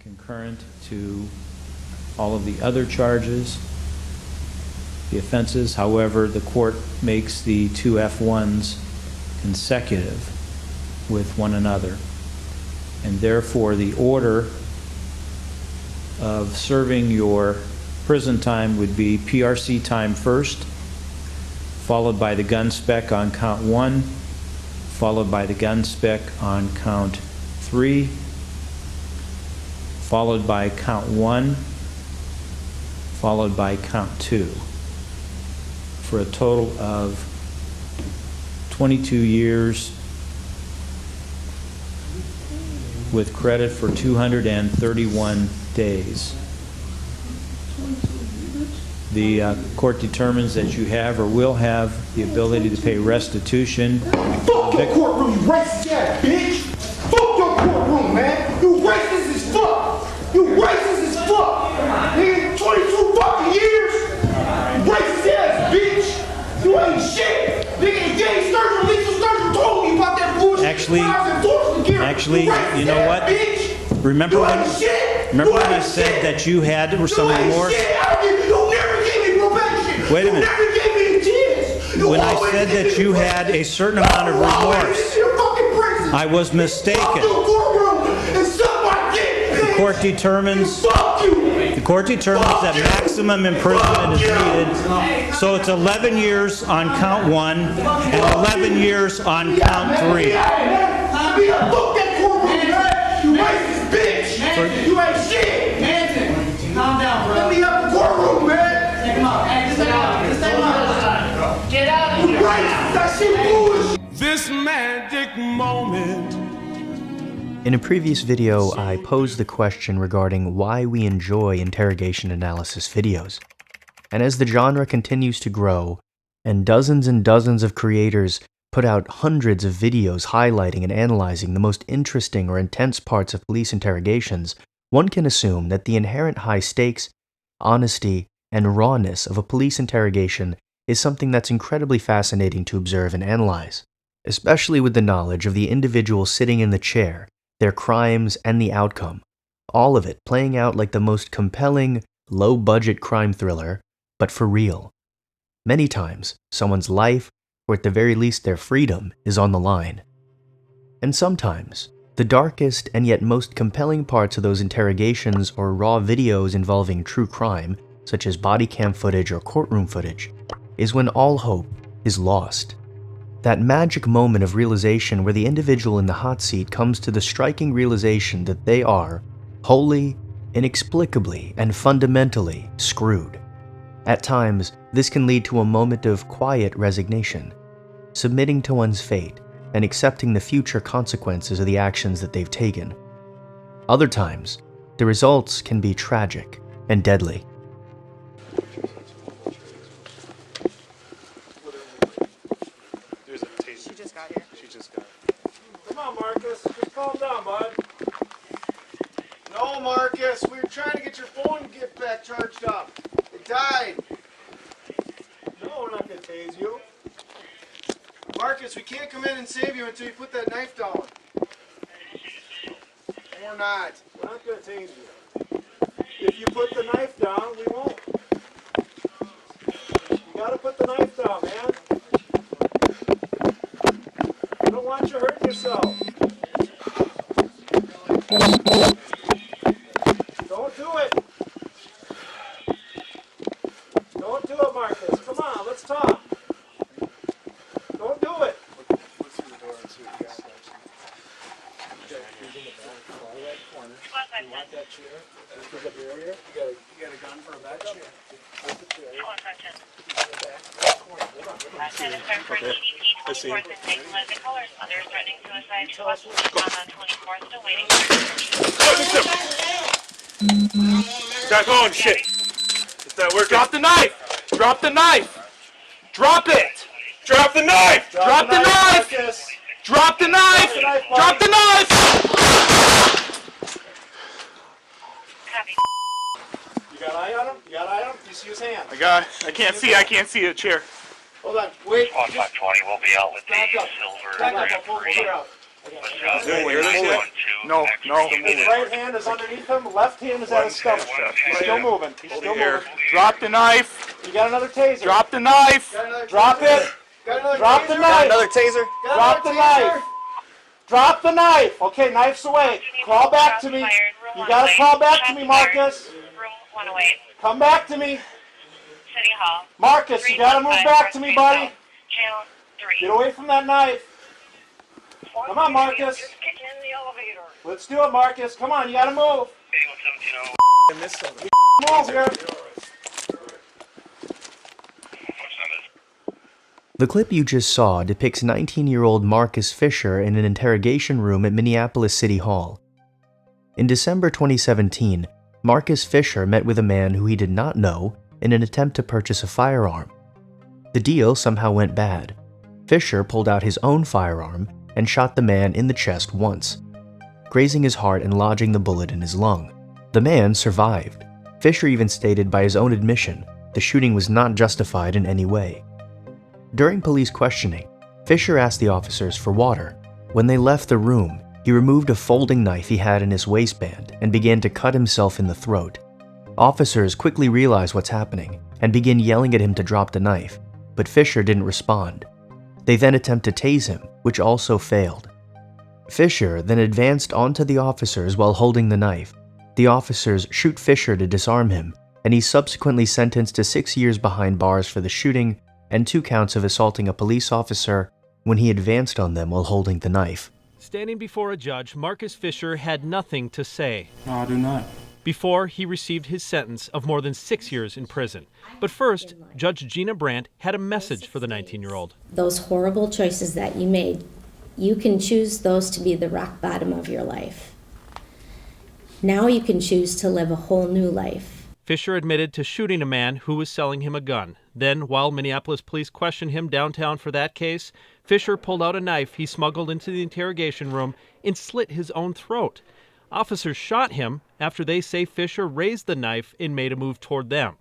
concurrent to all of the other charges, the offenses. However, the court makes the two F1s consecutive with one another, and therefore the order of serving your prison time would be PRC time first, followed by the gun spec on count 1, followed by the gun spec on count 3, followed by count 1, followed by count 2, for a total of 22 years with credit for 231 days. The court determines that you have or will have the ability to pay restitution. Fuck your courtroom, you racist ass bitch! Fuck your courtroom, man! You racist as fuck! You racist as fuck! Nigga, 22 fucking years! Racist ass bitch! You ain't shit! Nigga, the gay surgeon, lethal surgeon told me about that bullshit. Actually, you know what? Remember when I said that you had some remorse? You never gave me probation. Wait a minute. You never gave me a chance. When I said that you had a certain amount of remorse, I was mistaken. The court determines that maximum imprisonment is needed, so it's 11 years on count 1 and 11 years on count 3. You racist bitch! You ain't shit! Manson, calm down, bro. Let me up the courtroom, man! Take him out. Hey, just take him out. Just take him out. Get out of here. Racist! That shit bullshit! This magic moment. In a previous video, I posed the question regarding why we enjoy interrogation analysis videos. And as the genre continues to grow, and dozens of creators put out hundreds of videos highlighting and analyzing the most interesting or intense parts of police interrogations, one can assume that the inherent high stakes, honesty, and rawness of a police interrogation is something that's incredibly fascinating to observe and analyze, especially with the knowledge of the individual sitting in the chair, their crimes, and the outcome, all of it playing out like the most compelling, low-budget crime thriller, but for real. Many times, someone's life, or at the very least their freedom, is on the line. And sometimes, the darkest and yet most compelling parts of those interrogations or raw videos involving true crime, such as bodycam footage or courtroom footage, is when all hope is lost. That magic moment of realization where the individual in the hot seat comes to the striking realization that they are, wholly, inexplicably, and fundamentally screwed. At times, this can lead to a moment of quiet resignation, submitting to one's fate and accepting the future consequences of the actions that they've taken. Other times, the results can be tragic and deadly. She just got here. Come on, Marcus. Just calm down, bud. No, Marcus. We were trying to get your phone back charged up. It died. No, we're not going to tase you. Marcus, we can't come in and save you until you put that knife down. We're not. We're not going to tase you. If you put the knife down, we won't. You got to put the knife down, man. I don't want you to hurt yourself. Don't do it. Don't do it, Marcus. Come on, let's talk. Don't do it. Look through the door and see what you got. He's in the back, far right corner. You want that chair? Is the barrier? You got a gun for a back chair? Put the chair. In the back right corner. Okay. I see. Got going, shit. Is that working? Drop the knife! Drop the knife! Drop it! Drop the knife! Drop the knife! Drop the knife! Drop the knife! You got eye on him? You got eye on him? You see his hand? I can't see a chair. Hold on, wait. Quad 520 will be out with the silver Back up, Grand I'll pull Prix. her out. No. His right hand is underneath him, left hand is at his stomach. He's still moving. He's still moving. Drop the knife. You got another taser. Drop the knife. Drop it. Drop the knife. Another taser. Drop the knife. Drop the knife. Okay, knife's away. Crawl back to me. You gotta crawl back to me, Marcus. Come back to me. City Hall. Marcus, you gotta move back to me, buddy. Channel 3. Get away from that knife. Come on, Marcus. Just get in the elevator. Let's do it, Marcus. Come on, you gotta move. Move here. The clip you just saw depicts 19-year-old Marcus Fischer in an interrogation room at Minneapolis City Hall. In December 2017, Marcus Fischer met with a man who he did not know in an attempt to purchase a firearm. The deal somehow went bad. Fischer pulled out his own firearm and shot the man in the chest once, grazing his heart and lodging the bullet in his lung. The man survived. Fischer even stated by his own admission the shooting was not justified in any way. During police questioning, Fischer asked the officers for water. When they left the room, he removed a folding knife he had in his waistband and began to cut himself in the throat. Officers quickly realize what's happening and begin yelling at him to drop the knife, but Fischer didn't respond. They then attempt to tase him, which also failed. Fischer then advanced onto the officers while holding the knife. The officers shoot Fischer to disarm him, and he's subsequently sentenced to 6 years behind bars for the shooting and 2 counts of assaulting a police officer when he advanced on them while holding the knife. Standing before a judge, Marcus Fischer had nothing to say. No, I do not. Before he received his sentence of more than 6 years in prison. But first, Judge Gina Brandt had a message for the 19-year-old. Those horrible choices that you made, you can choose those to be the rock bottom of your life. Now you can choose to live a whole new life. Fischer admitted to shooting a man who was selling him a gun. Then, while Minneapolis police questioned him downtown for that case, Fischer pulled out a knife he smuggled into the interrogation room and slit his own throat. Officers shot him after they say Fischer raised the knife and made a move toward them.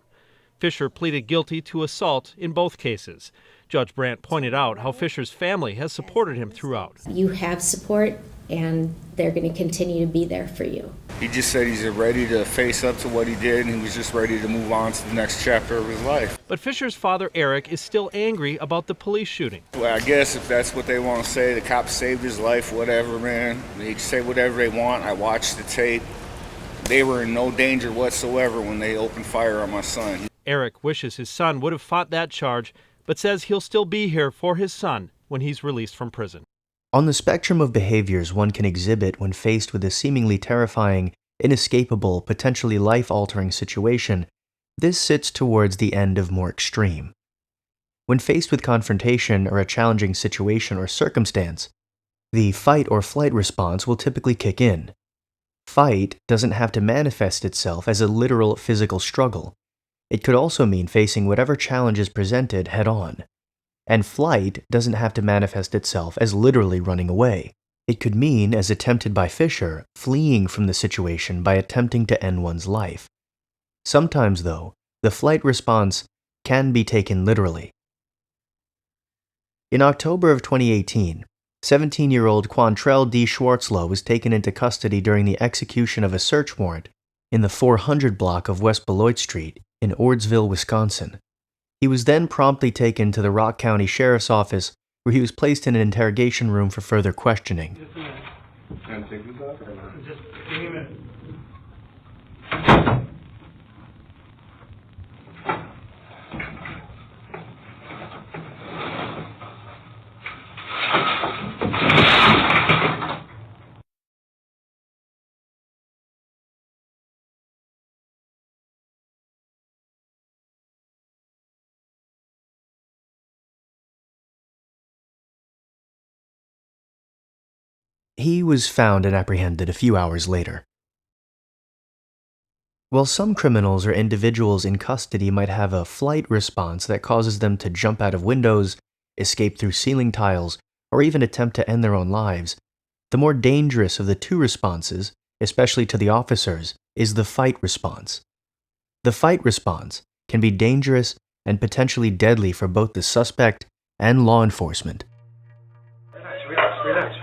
Fischer pleaded guilty to assault in both cases. Judge Brandt pointed out how Fischer's family has supported him throughout. You have support, and they're going to continue to be there for you. He just said he's ready to face up to what he did, and he was just ready to move on to the next chapter of his life. But Fischer's father, Eric, is still angry about the police shooting. Well, I guess if that's what they want to say, the cops saved his life, whatever, man. They can say whatever they want. I watched the tape. They were in no danger whatsoever when they opened fire on my son. Eric wishes his son would have fought that charge, but says he'll still be here for his son when he's released from prison. On the spectrum of behaviors one can exhibit when faced with a seemingly terrifying, inescapable, potentially life-altering situation, this sits towards the end of more extreme. When faced with confrontation or a challenging situation or circumstance, the fight or flight response will typically kick in. Fight doesn't have to manifest itself as a literal physical struggle. It could also mean facing whatever challenge is presented head-on. And flight doesn't have to manifest itself as literally running away. It could mean, as attempted by Fischer, fleeing from the situation by attempting to end one's life. Sometimes, though, the flight response can be taken literally. In October of 2018, 17-year-old Quantrell Scwartzlow was taken into custody during the execution of a search warrant in the 400 block of West Beloit Street in Ordsville, Wisconsin. He was then promptly taken to the Rock County Sheriff's Office, where he was placed in an interrogation room for further questioning. He was found and apprehended a few hours later. While some criminals or individuals in custody might have a flight response that causes them to jump out of windows, escape through ceiling tiles, or even attempt to end their own lives, the more dangerous of the two responses, especially to the officers, is the fight response. The fight response can be dangerous and potentially deadly for both the suspect and law enforcement. Relax.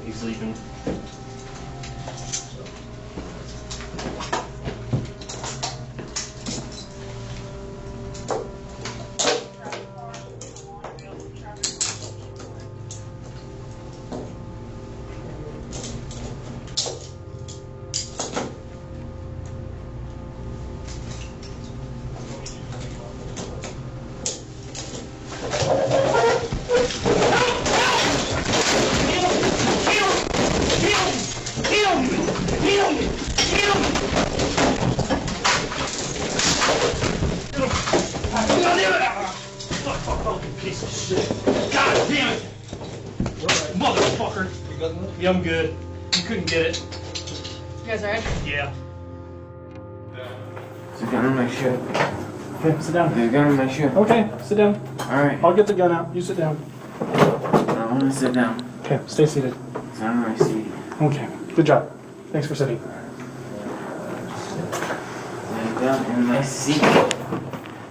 He's sleeping. Piece of shit. God damn it! Motherfucker! Yeah, I'm good. You couldn't get it. You guys alright? Yeah. Sit down on my shoe. Okay, sit down. There's a gun on my shoe. Okay, sit down. Alright. I'll get the gun out. You sit down. I want to sit down. Okay, stay seated. Sit on my seat. Okay, good job. Thanks for sitting. Lay down in my seat.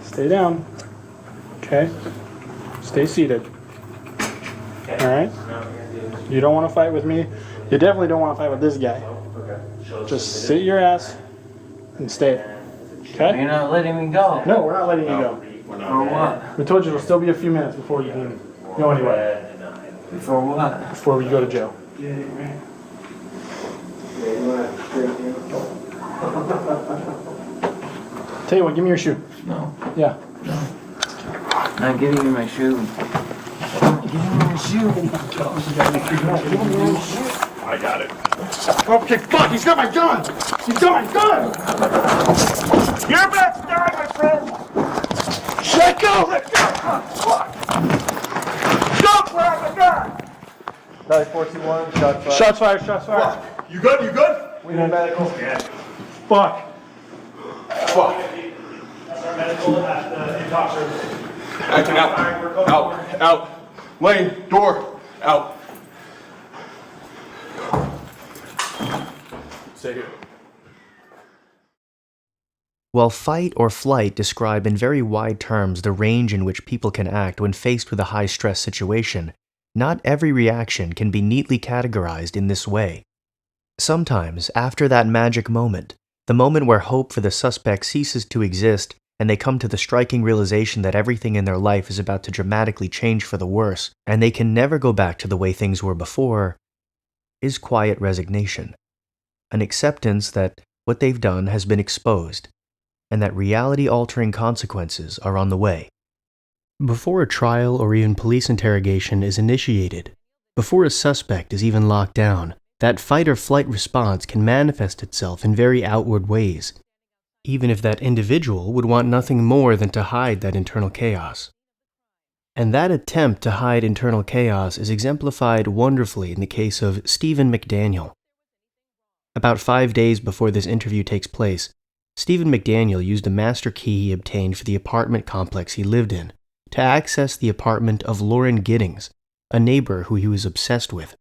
Stay down. Okay. Stay seated. Alright? You don't want to fight with me. You definitely don't want to fight with this guy. Just sit your ass and stay. Okay? You're not letting me go. No, we're not letting you go. For what? We told you it'll still be a few minutes before you can go anywhere. For what? Before we go to jail. Tell you what, give me your shoe. No. Yeah. Not giving you my shoe. Give me my shoe. I got it. Okay, fuck, he's got my gun! He's got my gun! You're about to die, my friend! Let go! Let go! Fuck! Don't grab the gun! Valley 421, shots fired. Shots fired, shots fired. Fuck. You good? You good? We need medical. Yeah. Fuck. Fuck. That's our medical at the intox service. Acting out. Out. Out. Lane. Door. Out. Stay here. While fight or flight describe in very wide terms the range in which people can act when faced with a high-stress situation, not every reaction can be neatly categorized in this way. Sometimes, after that magic moment, the moment where hope for the suspect ceases to exist and they come to the striking realization that everything in their life is about to dramatically change for the worse, and they can never go back to the way things were before, is quiet resignation. An acceptance that what they've done has been exposed, and that reality-altering consequences are on the way. Before a trial or even police interrogation is initiated, before a suspect is even locked down, that fight-or-flight response can manifest itself in very outward ways, even if that individual would want nothing more than to hide that internal chaos. And that attempt to hide internal chaos is exemplified wonderfully in the case of Stephen McDaniel. About 5 days before this interview takes place, Stephen McDaniel used a master key he obtained for the apartment complex he lived in to access the apartment of Lauren Giddings, a neighbor who he was obsessed with.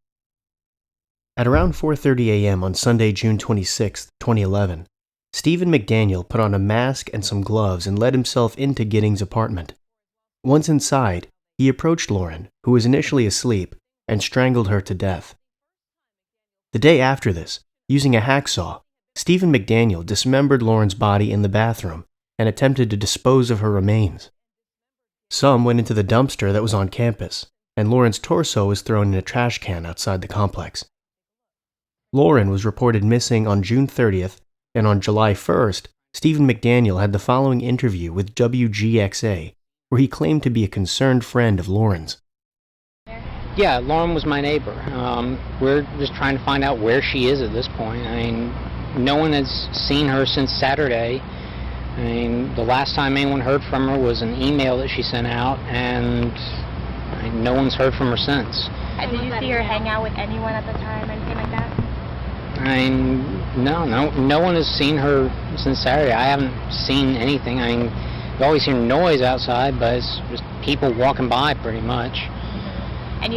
At around 4:30 a.m. on Sunday, June 26, 2011, Stephen McDaniel put on a mask and some gloves and let himself into Giddings' apartment. Once inside, he approached Lauren, who was initially asleep, and strangled her to death. The day after this, using a hacksaw, Stephen McDaniel dismembered Lauren's body in the bathroom and attempted to dispose of her remains. Some went into the dumpster that was on campus, and Lauren's torso was thrown in a trash can outside the complex. Lauren was reported missing on June 30th, and on July 1st, Stephen McDaniel had the following interview with WGXA, where he claimed to be a concerned friend of Lauren's. Yeah, Lauren was my neighbor. We're just trying to find out where she is at this point. I mean, no one has seen her since Saturday. I mean, the last time anyone heard from her was an email that she sent out, and no one's heard from her since. Did you see her hang out with anyone at the time, anything like that? I mean, no one has seen her since Saturday. I haven't seen anything. I mean, you always hear noise outside, but it's just people walking by pretty much. And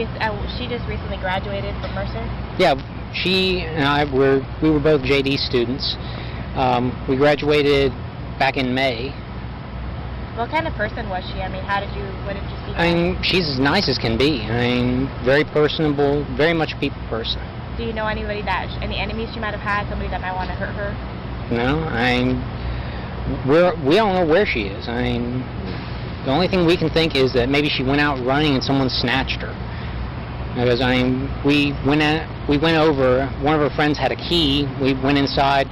she just recently graduated from Mercer? Yeah, she and I we were both JD students. We graduated back in May. What kind of person was she? I mean, what did you see? I mean, she's as nice as can be. I mean, very personable, very much a people person. Do you know any enemies she might have had? Somebody that might want to hurt her? No, we don't know where she is. I mean, the only thing we can think is that maybe she went out running and someone snatched her. Because I mean, we went over. One of her friends had a key. We went inside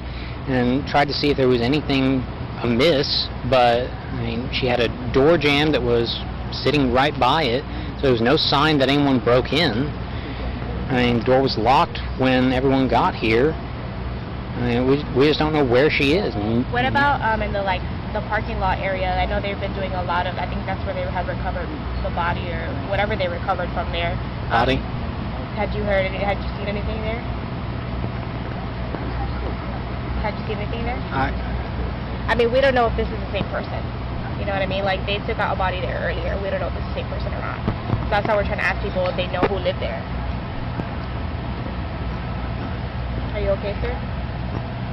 and tried to see if there was anything amiss, but I mean, she had a door jamb that was sitting right by it, so there was no sign that anyone broke in. I mean, the door was locked when everyone got here. I mean, we just don't know where she is. What about in the parking lot area? I know they've been doing a lot of. I think that's where they had recovered the body or whatever they recovered from there. Body? Had you seen anything there? Had you seen anything there? I mean, we don't know if this is the same person. You know what I mean? Like, they took out a body there earlier. We don't know if it's the same person or not. So that's why we're trying to ask people if they know who lived there. Are you okay, sir?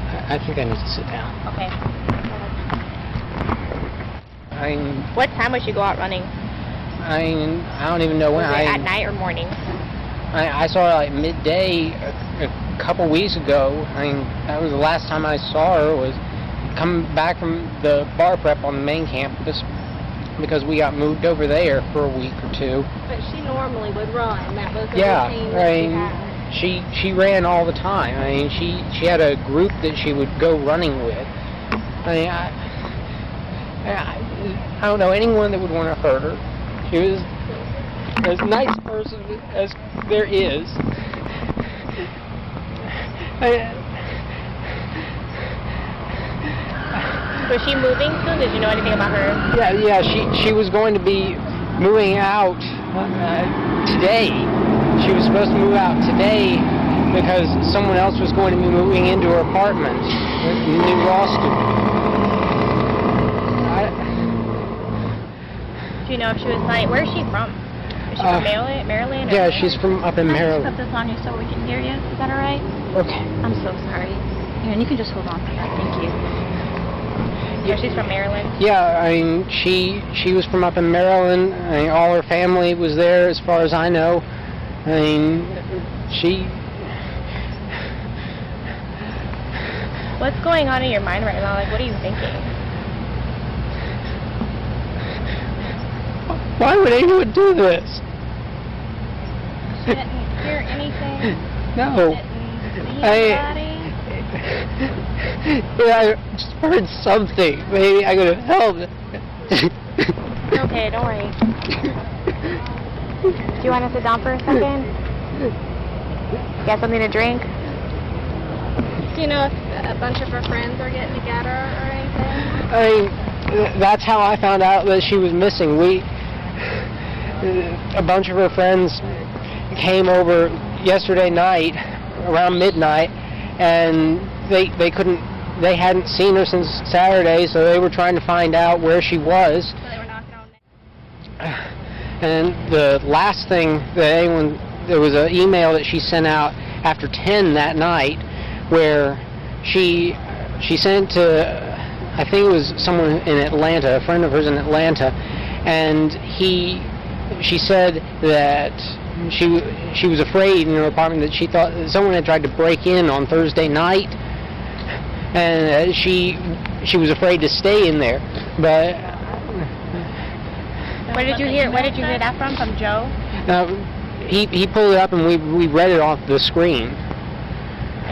I think I need to sit down. Okay. What time would you go out running? I don't even know when. Was it at night or morning? I saw her like midday a couple weeks ago. I mean, that was the last time I saw her, was coming back from the bar prep on the main campus, because we got moved over there for a week or two. But she normally would run. That was the routine that she had. She ran all the time. I mean, she had a group that she would go running with. I mean, I don't know anyone that would want to hurt her. She was as nice a person as there is. Was she moving soon? Did you know anything about her? Yeah. She was going to be moving out today. She was supposed to move out today because someone else was going to be moving into her apartment, a new law student. Do you know if she was like, where is she from? Is she from Maryland? Yeah, she's from up in Maryland. Can I just put this on you so we can hear you? Is that all right? Okay. I'm so sorry. Here, and you can just hold on to that. Thank you. Yeah, she's from Maryland. Yeah, I mean, she was from up in Maryland. I mean, all her family was there, as far as I know. I mean, What's going on in your mind right now? Like, what are you thinking? Why would anyone do this? She didn't hear anything? No. Didn't see anybody? I just heard something. Maybe I could have helped. It's okay, don't worry. Do you want to sit down for a second? You got something to drink? Do you know if a bunch of her friends are getting together or anything? That's how I found out that she was missing. A bunch of her friends came over yesterday night around midnight, and they hadn't seen her since Saturday, so they were trying to find out where she was. So they were knocking on there. And the last thing that there was an email that she sent out after 10 that night, where she sent to, I think it was someone in Atlanta, a friend of hers in Atlanta, and she said that she was afraid in her apartment that she thought that someone had tried to break in on Thursday night, and she was afraid to stay in there. But where did you hear that from Joe? He pulled it up and we read it off the screen.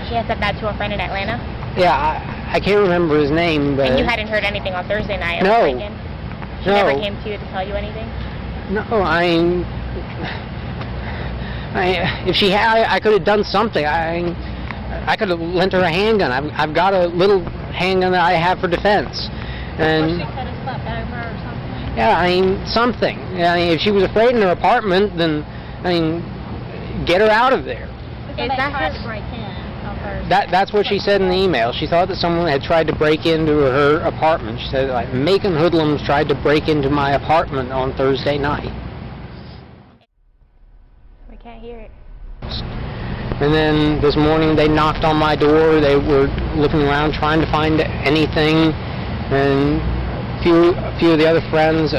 She had said that to a friend in Atlanta? Yeah, I can't remember his name, but... And you hadn't heard anything on Thursday night? No. She never came to you to tell you anything? No, if she had, I could have done something. I could have lent her a handgun. I've got a little handgun that I have for defense. And she could have slept over or something? Yeah, something. If she was afraid in her apartment, then, get her out of there. Is that her to break in? That's what she said in the email. She thought that someone had tried to break into her apartment. She said, like, Macon hoodlums tried to break into my apartment on Thursday night. We can't hear it. And then this morning they knocked on my door. They were looking around trying to find anything, and a few of the other friends,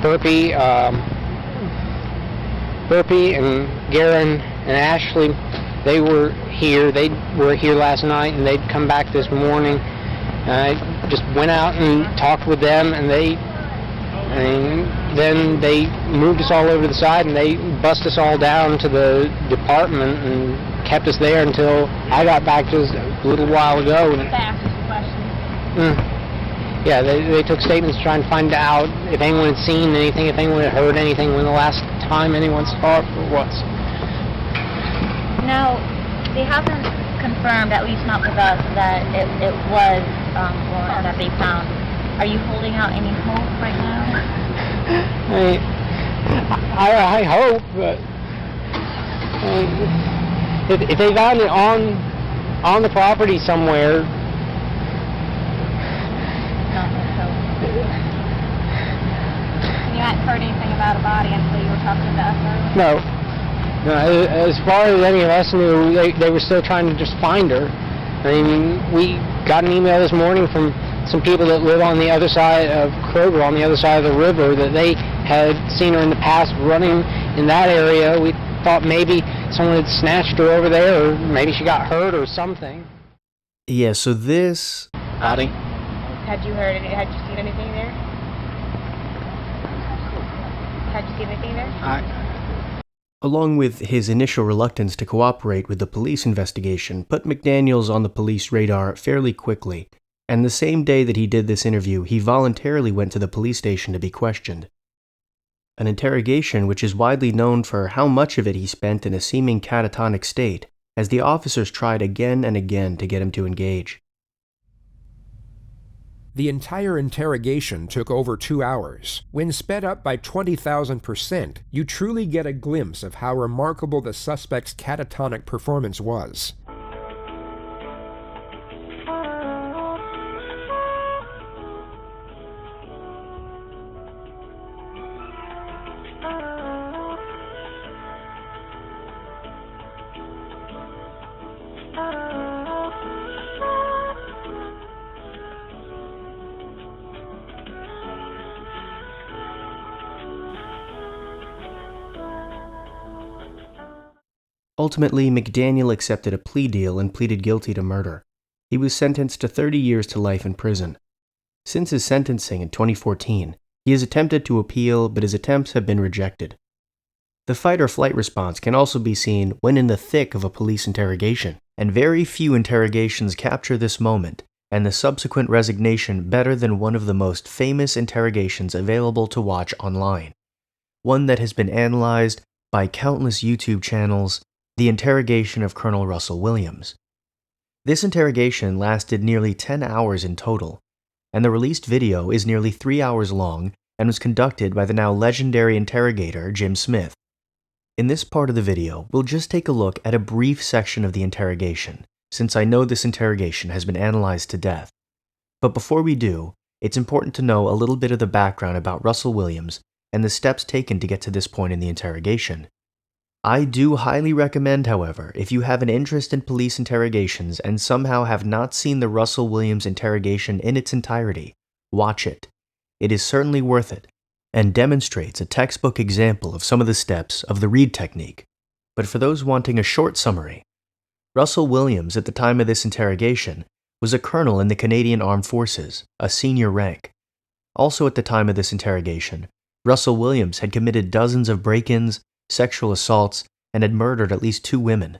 Burpee and Garen and Ashley, they were here. They were here last night, and they'd come back this morning. I just went out and talked with them, and then they moved us all over to the side, and they bussed us all down to the department and kept us there until I got back just a little while ago. They asked us questions. Yeah, they took statements trying to find out if anyone had seen anything, if anyone had heard anything, when the last time anyone saw it was. No, they haven't confirmed, at least not with us, that it was Lauren that they found. Are you holding out any hope right now? I hope, but if they found it on the property somewhere. You hadn't heard anything about a body until you were talking to us earlier? No, as far as any of us knew, they were still trying to just find her. I mean, we got an email this morning from some people that live on the other side of Kroger, on the other side of the river, that they had seen her in the past running in that area. We thought maybe someone had snatched her over there, or maybe she got hurt or something. Yeah, so this... Body? Had you heard it? Had you seen anything there? Had you seen anything there? Along with his initial reluctance to cooperate with the police investigation, put McDaniels on the police radar fairly quickly, and the same day that he did this interview, he voluntarily went to the police station to be questioned. An interrogation which is widely known for how much of it he spent in a seeming catatonic state, as the officers tried again and again to get him to engage. The entire interrogation took over 2 hours. When sped up by 20,000%, you truly get a glimpse of how remarkable the suspect's catatonic performance was. Ultimately, McDaniel accepted a plea deal and pleaded guilty to murder. He was sentenced to 30 years to life in prison. Since his sentencing in 2014, he has attempted to appeal, but his attempts have been rejected. The fight-or-flight response can also be seen when in the thick of a police interrogation, and very few interrogations capture this moment and the subsequent resignation better than one of the most famous interrogations available to watch online. One that has been analyzed by countless YouTube channels, the interrogation of Colonel Russell Williams. This interrogation lasted nearly 10 hours in total, and the released video is nearly 3 hours long and was conducted by the now legendary interrogator Jim Smith. In this part of the video, we'll just take a look at a brief section of the interrogation, since I know this interrogation has been analyzed to death. But before we do, it's important to know a little bit of the background about Russell Williams and the steps taken to get to this point in the interrogation. I do highly recommend, however, if you have an interest in police interrogations and somehow have not seen the Russell Williams interrogation in its entirety, watch it. It is certainly worth it, and demonstrates a textbook example of some of the steps of the Reed technique. But for those wanting a short summary, Russell Williams at the time of this interrogation was a colonel in the Canadian Armed Forces, a senior rank. Also at the time of this interrogation, Russell Williams had committed dozens of break-ins, sexual assaults, and had murdered at least 2 women.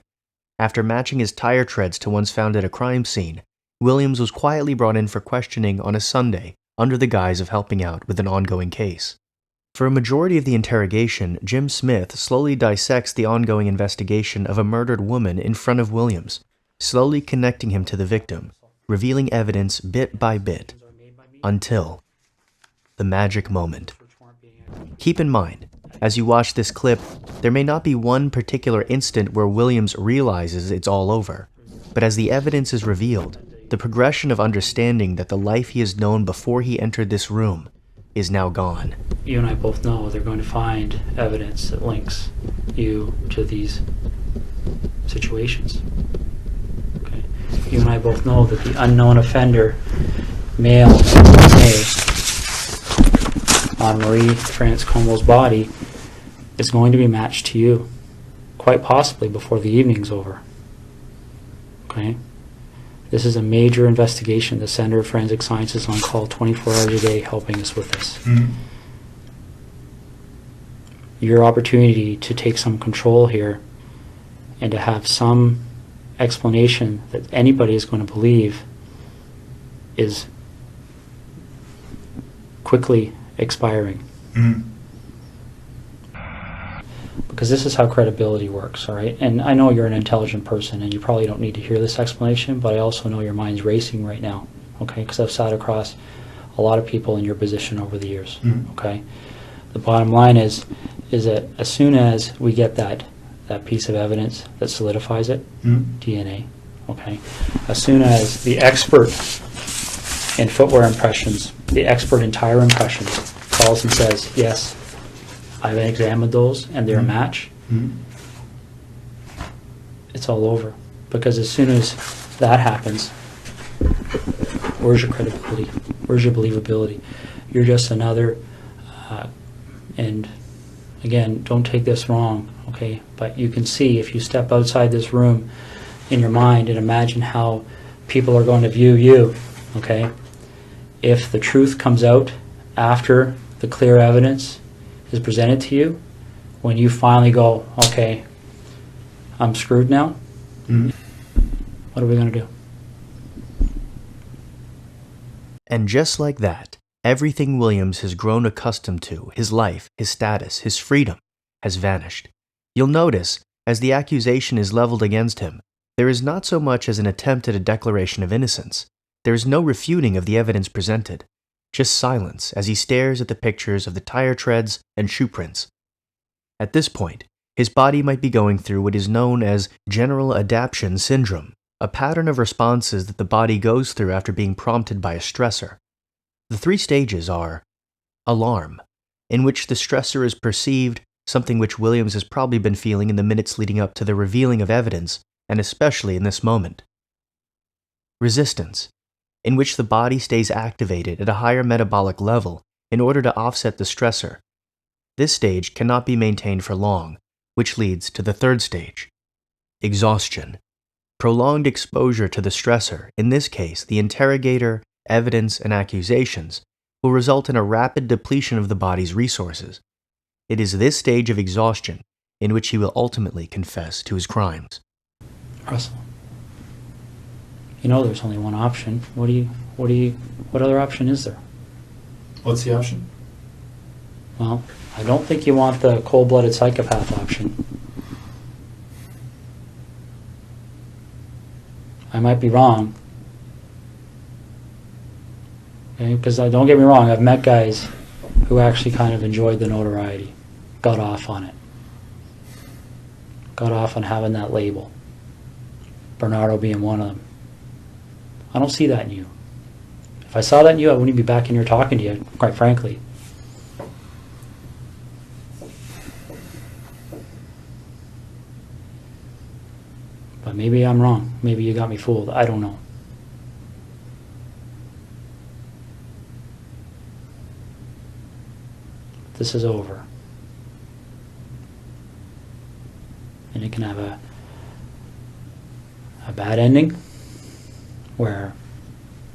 After matching his tire treads to ones found at a crime scene, Williams was quietly brought in for questioning on a Sunday under the guise of helping out with an ongoing case. For a majority of the interrogation, Jim Smith slowly dissects the ongoing investigation of a murdered woman in front of Williams, slowly connecting him to the victim, revealing evidence bit by bit, until the magic moment. Keep in mind, as you watch this clip, there may not be one particular instant where Williams realizes it's all over, but as the evidence is revealed, the progression of understanding that the life he has known before he entered this room is now gone. You and I both know they're going to find evidence that links you to these situations. Okay. You and I both know that the unknown offender male DNA on Marie Transcomo's body is going to be matched to you, quite possibly before the evening's over. Okay? This is a major investigation. The Center of Forensic Science is on call 24 hours a day helping us with this. Your opportunity to take some control here and to have some explanation that anybody is going to believe is quickly expiring. Because this is how credibility works, all right? And I know you're an intelligent person and you probably don't need to hear this explanation, but I also know your mind's racing right now, okay? Because I've sat across a lot of people in your position over the years, okay? The bottom line is that as soon as we get that piece of evidence that solidifies it, DNA, okay? As soon as the expert in footwear impressions, the expert in tire impressions calls and says, yes, I've examined those and they're a match, it's all over. Because as soon as that happens, where's your credibility? Where's your believability? You're just another, and again, don't take this wrong, okay? But you can see if you step outside this room in your mind and imagine how people are going to view you, okay? If the truth comes out after the clear evidence is presented to you, when you finally go, okay, I'm screwed now, what are we going to do? And just like that, everything Williams has grown accustomed to, his life, his status, his freedom, has vanished. You'll notice, as the accusation is leveled against him, there is not so much as an attempt at a declaration of innocence. There is no refuting of the evidence presented, just silence as he stares at the pictures of the tire treads and shoe prints. At this point, his body might be going through what is known as general adaptation syndrome, a pattern of responses that the body goes through after being prompted by a stressor. The 3 stages are alarm, in which the stressor is perceived, something which Williams has probably been feeling in the minutes leading up to the revealing of evidence, and especially in this moment. Resistance, in which the body stays activated at a higher metabolic level in order to offset the stressor. This stage cannot be maintained for long, which leads to the 3rd stage, exhaustion. Prolonged exposure to the stressor, in this case the interrogator, evidence, and accusations, will result in a rapid depletion of the body's resources. It is this stage of exhaustion in which he will ultimately confess to his crimes. Russell, you know there's only one option. What other option is there? What's the option? Well, I don't think you want the cold-blooded psychopath option. I might be wrong. Okay, because don't get me wrong, I've met guys who actually kind of enjoyed the notoriety, got off on it, got off on having that label. Bernardo being one of them. I don't see that in you. If I saw that in you, I wouldn't be back in here talking to you, quite frankly. But maybe I'm wrong. Maybe you got me fooled. I don't know. This is over. And it can have a bad ending where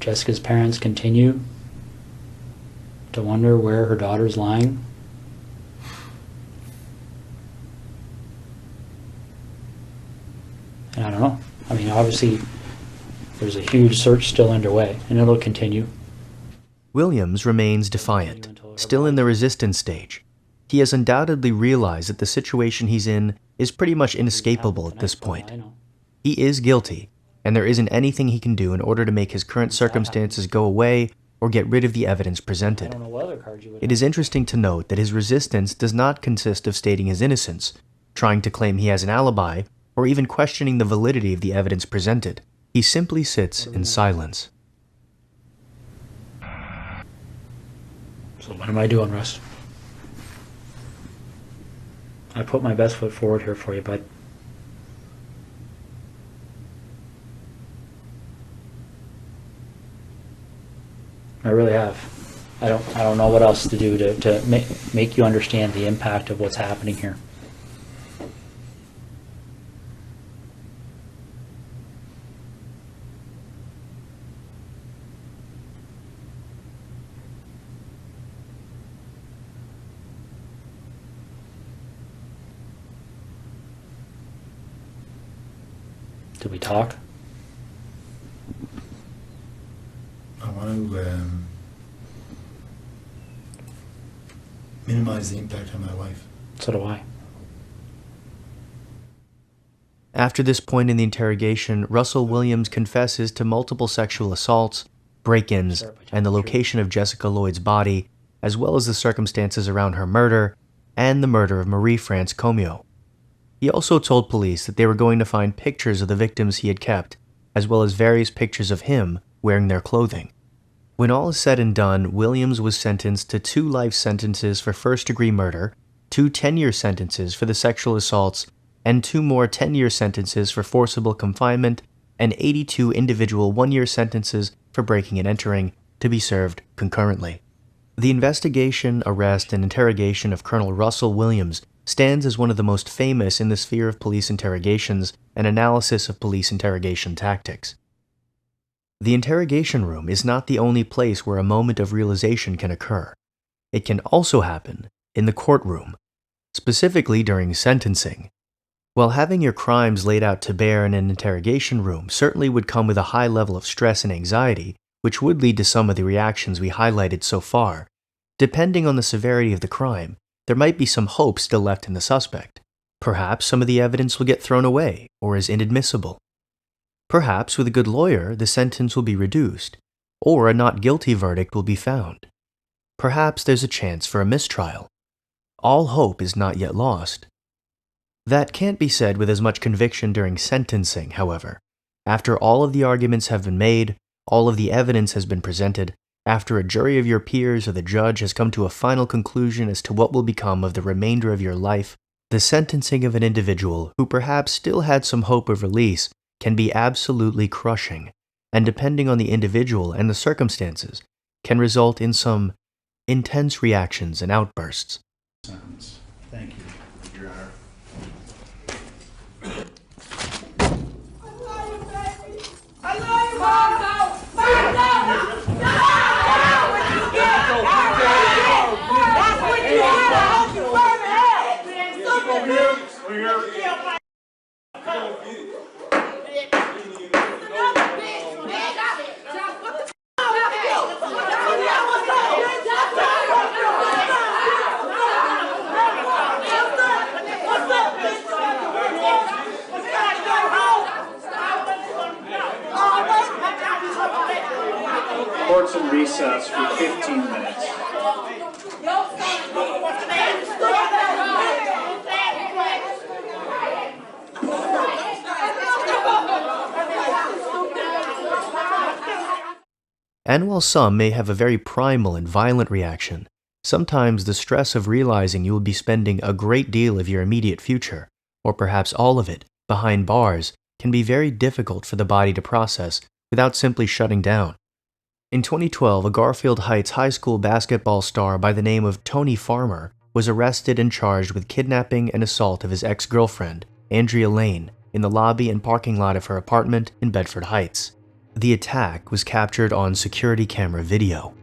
Jessica's parents continue to wonder where her daughter's lying. And I don't know. I mean, obviously, there's a huge search still underway, and it'll continue. Williams remains defiant, still in the resistance stage. He has undoubtedly realized that the situation he's in is pretty much inescapable at this point. He is guilty, and there isn't anything he can do in order to make his current circumstances go away or get rid of the evidence presented. It is interesting to note that his resistance does not consist of stating his innocence, trying to claim he has an alibi, or even questioning the validity of the evidence presented. He simply sits in silence. So what am I doing, Russ? I put my best foot forward here for you, bud. I really have. I don't know what else to do to make you understand the impact of what's happening here. Did we talk? I want to minimize the impact on my wife. So do I. After this point in the interrogation, Russell Williams confesses to multiple sexual assaults, break-ins, and the location of Jessica Lloyd's body, as well as the circumstances around her murder and the murder of Marie France Comio. He also told police that they were going to find pictures of the victims he had kept, as well as various pictures of him wearing their clothing. When all is said and done, Williams was sentenced to 2 life sentences for first-degree murder, 2 10-year sentences for the sexual assaults, and 2 more 10-year sentences for forcible confinement, and 82 individual 1-year sentences for breaking and entering, to be served concurrently. The investigation, arrest, and interrogation of Colonel Russell Williams stands as one of the most famous in the sphere of police interrogations and analysis of police interrogation tactics. The interrogation room is not the only place where a moment of realization can occur. It can also happen in the courtroom, specifically during sentencing. While having your crimes laid out to bear in an interrogation room certainly would come with a high level of stress and anxiety, which would lead to some of the reactions we highlighted so far, depending on the severity of the crime, there might be some hope still left in the suspect. Perhaps some of the evidence will get thrown away or is inadmissible. Perhaps with a good lawyer, the sentence will be reduced, or a not guilty verdict will be found. Perhaps there's a chance for a mistrial. All hope is not yet lost. That can't be said with as much conviction during sentencing, however. After all of the arguments have been made, all of the evidence has been presented, after a jury of your peers or the judge has come to a final conclusion as to what will become of the remainder of your life, the sentencing of an individual who perhaps still had some hope of release can be absolutely crushing, and depending on the individual and the circumstances, can result in some intense reactions and outbursts. Thank you. Your Honor. I love you, Mom! Mom, no! That's what you get! I hope you burn in hell! Stupid bitch! Court's in recess for 15 minutes. And while some may have a very primal and violent reaction, sometimes the stress of realizing you will be spending a great deal of your immediate future, or perhaps all of it, behind bars, can be very difficult for the body to process without simply shutting down. In 2012, a Garfield Heights high school basketball star by the name of Tony Farmer was arrested and charged with kidnapping and assault of his ex-girlfriend, Andrea Lane, in the lobby and parking lot of her apartment in Bedford Heights. The attack was captured on security camera video.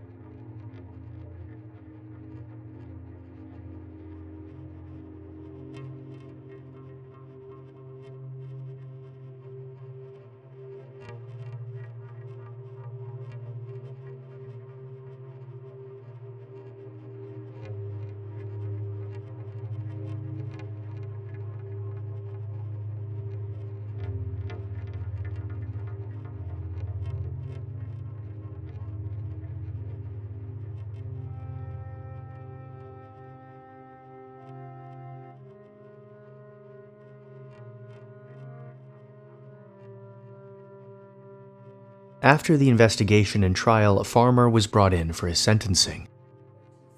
After the investigation and trial, Farmer was brought in for his sentencing.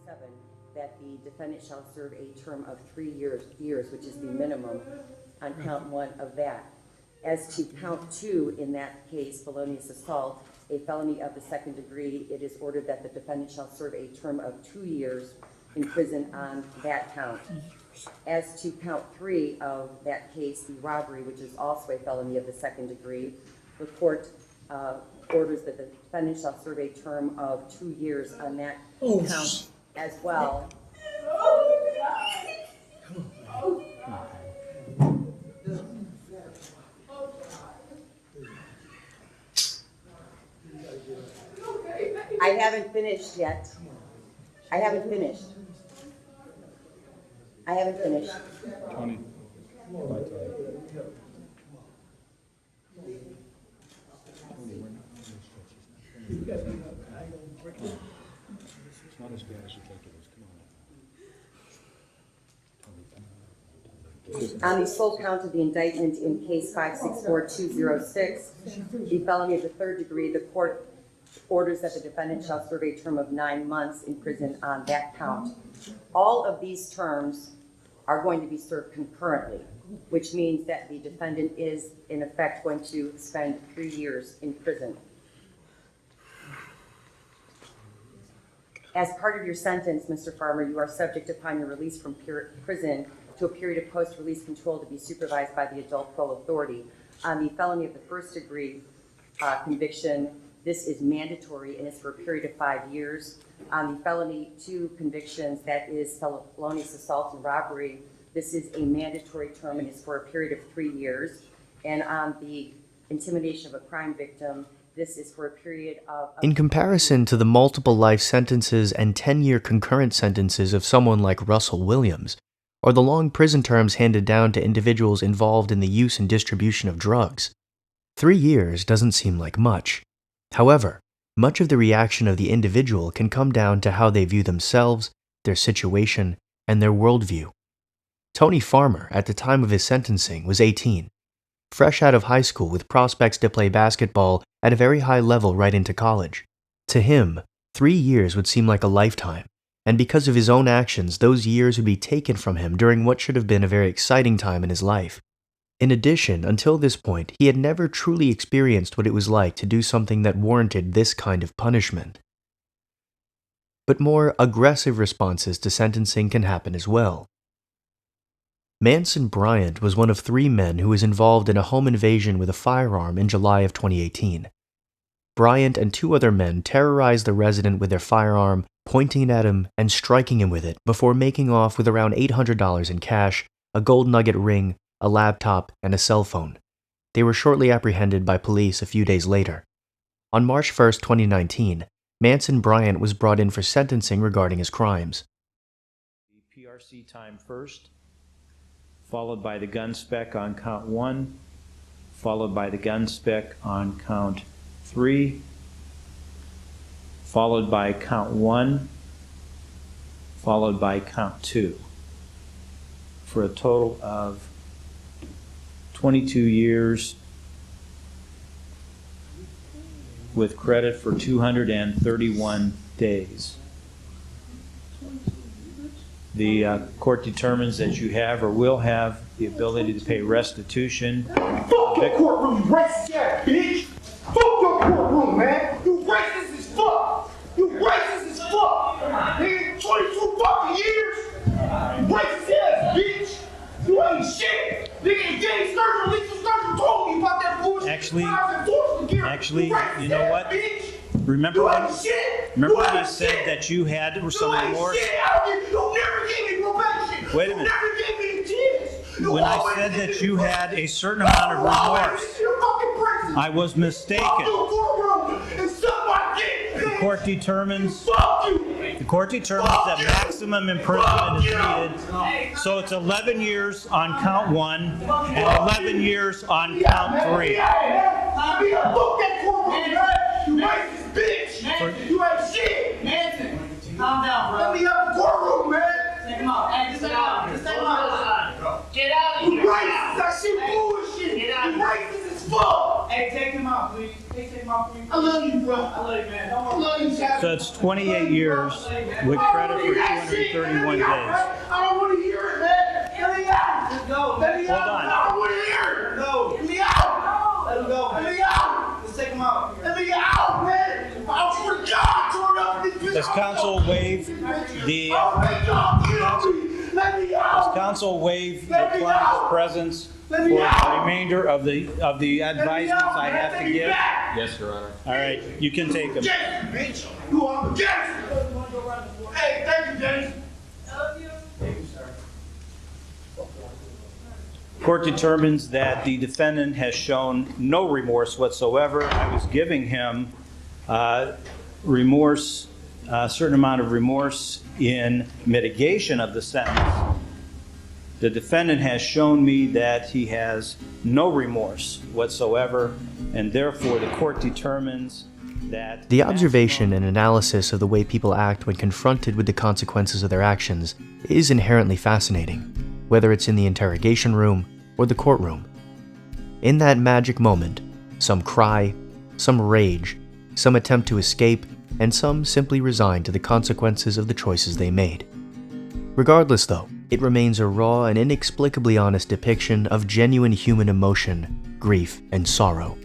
That the defendant shall serve a term of 3 years, which is the minimum on count 1 of that. As to count 2 in that case, felonious assault, a felony of the 2nd degree, it is ordered that the defendant shall serve a term of 2 years in prison on that count. As to count 3 of that case, the robbery, which is also a felony of the 2nd degree, the court orders that the defendant shall serve a term of 2 years on that count as well. I haven't finished yet. I haven't finished. I haven't finished. 20. It's not as bad as you think it is. Come on. On the sole count of the indictment in case 564206, the felony of the 3rd degree, the court orders that the defendant shall serve a term of 9 months in prison on that count. All of these terms are going to be served concurrently, which means that the defendant is, in effect, going to spend 3 years in prison. As part of your sentence, Mr. Farmer, you are subject upon your release from prison to a period of post-release control to be supervised by the adult parole authority. On the felony of the 1st degree conviction, this is mandatory and is for a period of 5 years. On the felony 2 convictions, that is felonious assault and robbery, this is a mandatory term and is for a period of 3 years. And on the intimidation of a crime victim, this is for a period of... In comparison to the multiple life sentences and 10-year concurrent sentences of someone like Russell Williams, or the long prison terms handed down to individuals involved in the use and distribution of drugs, 3 years doesn't seem like much. However, much of the reaction of the individual can come down to how they view themselves, their situation, and their worldview. Tony Farmer, at the time of his sentencing, was 18, fresh out of high school with prospects to play basketball at a very high level right into college. To him, 3 years would seem like a lifetime, and because of his own actions, those years would be taken from him during what should have been a very exciting time in his life. In addition, until this point, he had never truly experienced what it was like to do something that warranted this kind of punishment. But more aggressive responses to sentencing can happen as well. Manson Bryant was one of 3 men who was involved in a home invasion with a firearm in July of 2018. Bryant and 2 other men terrorized the resident with their firearm, pointing it at him and striking him with it before making off with around $800 in cash, a gold nugget ring, a laptop, and a cell phone. They were shortly apprehended by police a few days later. On March 1, 2019, Manson Bryant was brought in for sentencing regarding his crimes. The PRC time first, followed by the gun spec on count 1, followed by the gun spec on count 3, followed by count 1, followed by count 2, for a total of 22 years with credit for 231 days. The court determines that you have or will have the ability to pay restitution. Fuck your courtroom, you racist ass bitch! Fuck your courtroom, man! You racist as fuck! You racist as fuck! Nigga, 22 fucking years! You racist ass bitch! You ain't shit! Nigga, James Sturgeon, Lisa Sturgeon told me about that bullshit. Actually, you know what? Remember when you said that you had some remorse? You never gave me probation. Wait a minute. You never gave me a chance. When I said that you had a certain amount of remorse, I was mistaken. The court determines that maximum imprisonment is needed. So it's 11 years on count 1 and 11 years on count 3. You racist bitch! You ain't shit! Manson, calm down, bro. Let me out the courtroom, man! Take him out. Hey, just take him out. Just take him out. Get out of here. You racist! That shit bullshit! Get out. You racist as fuck! Hey, take him out, please. Take him out, please. I love you, bro. I love you, man. I love you, Chad. So it's 28 years with credit for 231 days. I don't want to hear it, man. Get me out. Let's go. Let me out. Hold on. I don't want to hear it. Go. Get me out. Let me out, man! I swear to God, turn up this bitch. Does counsel waive the Let me out! Does counsel waive the Let me client's out! presence for Let me the out! remainder of the advisements I have to give? Yes, Your Honor. All right, you can take them. Jason, bitch! You are a gangster! Hey, thank you, Jason! Court determines that the defendant has shown no remorse whatsoever. I was giving him remorse, a certain amount of remorse in mitigation of the sentence. The defendant has shown me that he has no remorse whatsoever, and therefore the court determines that... The observation and analysis of the way people act when confronted with the consequences of their actions is inherently fascinating, whether it's in the interrogation room or the courtroom. In that magic moment, some cry, some rage, some attempt to escape, and some simply resign to the consequences of the choices they made. Regardless though, it remains a raw and inexplicably honest depiction of genuine human emotion, grief, and sorrow.